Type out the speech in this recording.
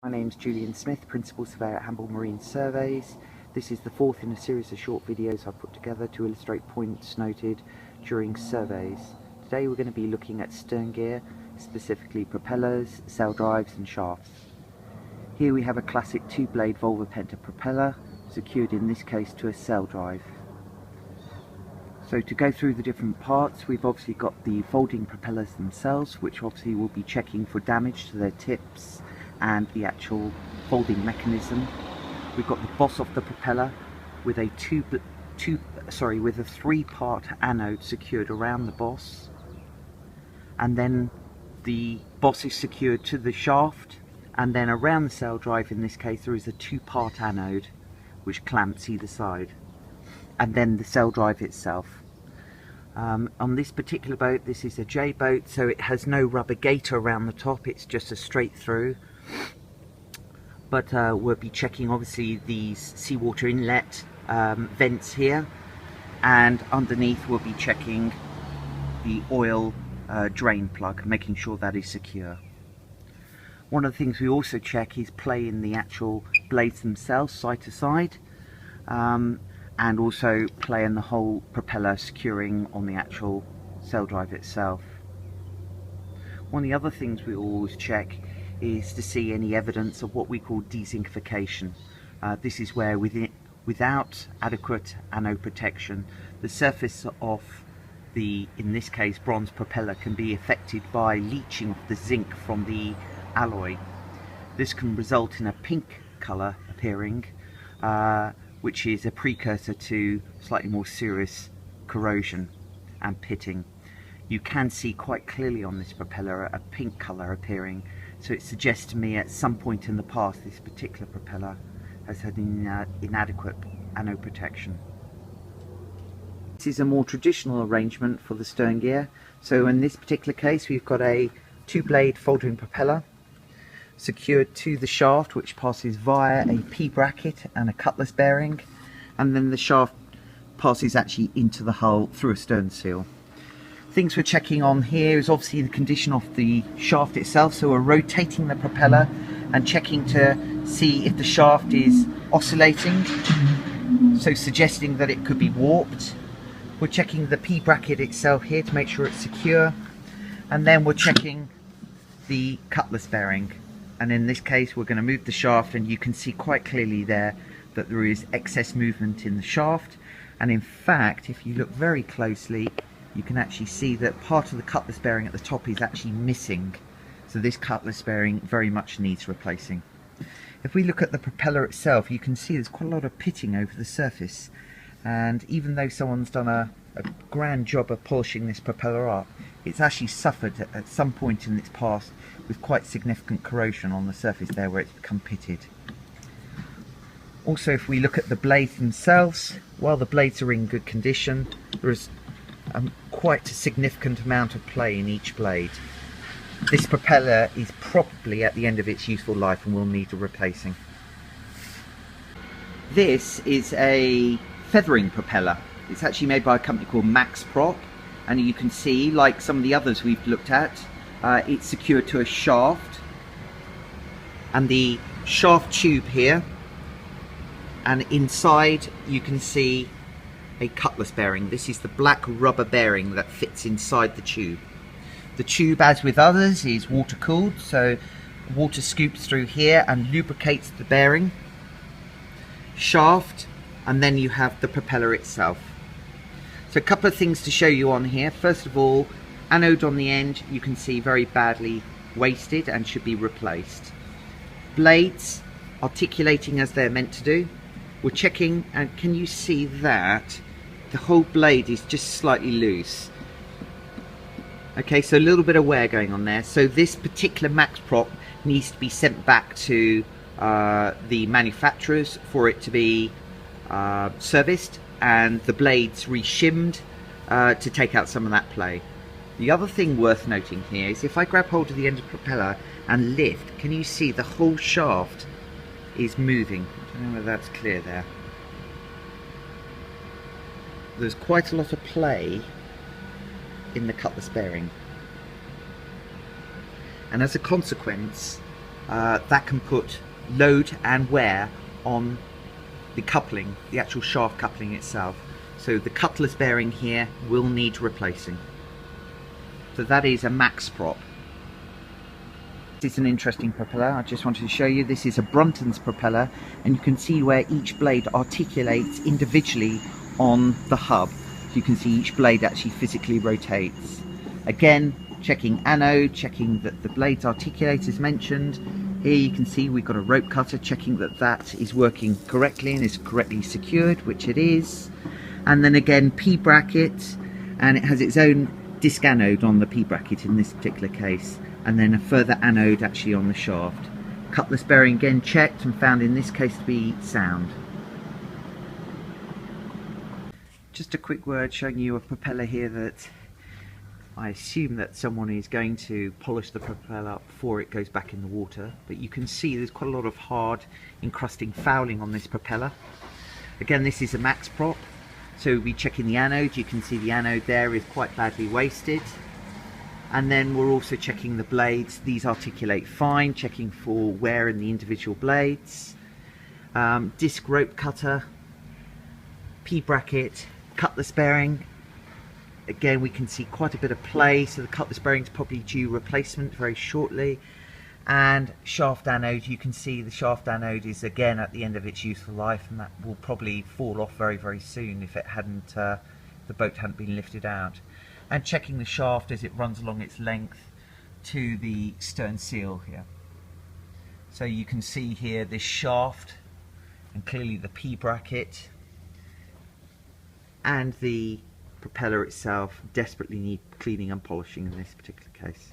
My name's Julian Smith, Principal Surveyor at Hamble Marine Surveys. This is the fourth in a series of short videos I've put together to illustrate points noted during surveys. Today we're going to be looking at stern gear, specifically propellers, sail drives and shafts. Here we have a classic two-blade Volvo propeller, secured in this case to a sail drive. So to go through the different parts, we've obviously got the folding propellers themselves, which obviously will be checking for damage to their tips and the actual folding mechanism. We've got the boss of the propeller with a with a three-part anode secured around the boss, and then the boss is secured to the shaft, and then around the sail drive in this case there is a two-part anode which clamps either side, and then the sail drive itself. On this particular boat, this is a J boat, so it has no rubber gaiter around the top, it's just a straight through. But we'll be checking obviously these seawater inlet vents here, and underneath we'll be checking the oil drain plug, making sure that is secure. One of the things we also check is play in the actual blades themselves side to side, and also play in the whole propeller securing on the actual sail drive itself. One of the other things we always check is to see any evidence of what we call dezincification. This is where without adequate anode protection, the surface of the, in this case, bronze propeller can be affected by leaching of the zinc from the alloy. This can result in a pink colour appearing, which is a precursor to slightly more serious corrosion and pitting. You can see quite clearly on this propeller a pink colour appearing, so it suggests to me at some point in the past this particular propeller has had inadequate anode protection. This is a more traditional arrangement for the stern gear. So in this particular case we've got a two-blade folding propeller secured to the shaft, which passes via a P-bracket and a cutlass bearing, and then the shaft passes actually into the hull through a stern seal. Things we're checking on here is obviously the condition of the shaft itself, so we're rotating the propeller and checking to see if the shaft is oscillating, so suggesting that it could be warped. We're checking the P-bracket itself here to make sure it's secure, and then we're checking the cutlass bearing. And in this case we're going to move the shaft, and you can see quite clearly there that there is excess movement in the shaft, and in fact if you look very closely you can actually see that part of the cutlass bearing at the top is actually missing, so this cutlass bearing very much needs replacing. If we look at the propeller itself, you can see there's quite a lot of pitting over the surface, and even though someone's done a grand job of polishing this propeller up, it's actually suffered at some point in its past with quite significant corrosion on the surface there where it's become pitted. Also, if we look at the blades themselves, while the blades are in good condition, there is quite a significant amount of play in each blade. This propeller is probably at the end of its useful life and will need a replacing. This is a feathering propeller. It's actually made by a company called MaxProp, and you can see, like some of the others we've looked at, it's secured to a shaft, and the shaft tube here, and inside you can see a cutlass bearing. This is the black rubber bearing that fits inside the tube. The tube, as with others, is water cooled, so water scoops through here and lubricates the bearing, shaft, and then you have the propeller itself. So a couple of things to show you on here. First of all, anode on the end you can see very badly wasted and should be replaced. Blades articulating as they're meant to do. We're checking, and can you see that the whole blade is just slightly loose? Okay, so a little bit of wear going on there. So this particular MaxProp needs to be sent back to the manufacturers for it to be serviced and the blades reshimmed to take out some of that play. The other thing worth noting here is if I grab hold of the end of the propeller and lift, can you see the whole shaft is moving? I don't know whether that's clear there. There's quite a lot of play in the cutlass bearing, and as a consequence that can put load and wear on the coupling, the actual shaft coupling itself. So the cutlass bearing here will need replacing. So that is a MaxProp. This is an interesting propeller. I just wanted to show you. This is a Bruntons propeller, and you can see where each blade articulates individually on the hub. So you can see each blade actually physically rotates. Again, checking anode, checking that the blades articulate as mentioned. Here you can see we've got a rope cutter, checking that that is working correctly and is correctly secured, which it is. And then again, P bracket, and it has its own disc anode on the P bracket in this particular case, and then a further anode actually on the shaft. Cutlass bearing again checked and found in this case to be sound. Just a quick word showing you a propeller here that I assume that someone is going to polish the propeller up before it goes back in the water, but you can see there's quite a lot of hard encrusting fouling on this propeller. Again, this is a MaxProp, so we'll be checking the anode. You can see the anode there is quite badly wasted. And then we're also checking the blades. These articulate fine, checking for wear in the individual blades. Disc rope cutter, P bracket, cutlass bearing. Again, we can see quite a bit of play, so the cutlass bearing is probably due replacement very shortly. And shaft anode, you can see the shaft anode is again at the end of its useful life, and that will probably fall off very, very soon if it hadn't, the boat hadn't been lifted out. And checking the shaft as it runs along its length to the stern seal here. So you can see here this shaft, and clearly the P bracket, and the propeller itself desperately need cleaning and polishing in this particular case.